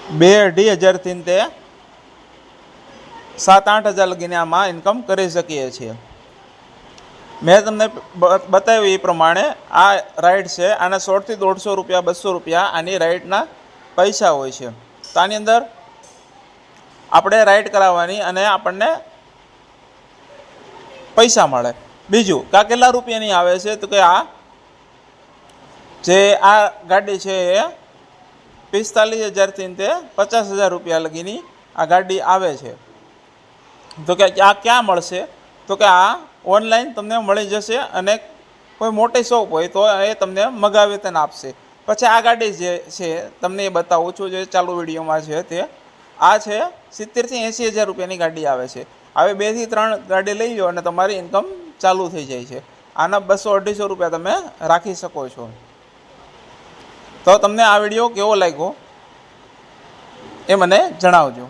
2-2.5 થી 7-8 હજાર લગીને આમાં ઇન્કમ કરી શકીએ છીએ। મેં તમને બતાવ્યું એ પ્રમાણે આ રાઇડ છે, આના 100 થી 150 રૂપિયા 200 રૂપિયા આની રાઇડના પૈસા હોય છે। તો આની અંદર આપણે રાઇડ કરાવવાની અને આપણને પૈસા મળે। બીજું કે આ કેટલા રૂપિયાની આવે છે, તો કે આ જે આ ગાડી છે એ 45,000 થી 50,000 રૂપિયા લગીની આ ગાડી આવે છે। તો કે આ ક્યાં મળશે, તો કે આ ઓનલાઈન તમને મળી જશે અને કોઈ મોટી શોપ હોય તો એ તમને મગાવી તેને આપશે। પછી આ ગાડી જે છે તમને એ બતાવું છું, જે ચાલુ વિડીયોમાં છે તે આ છે 70,000 થી 80,000 રૂપિયાની ગાડી આવે છે। હવે 2 થી 3 ગાડી લઈ લો અને તમારી ઇન્કમ ચાલુ થઈ જાય છે। આના 200-250 રૂપિયા તમે રાખી શકો છો। તો તમને આ વિડીયો કેવો લાગ્યો એ મને જણાવજો।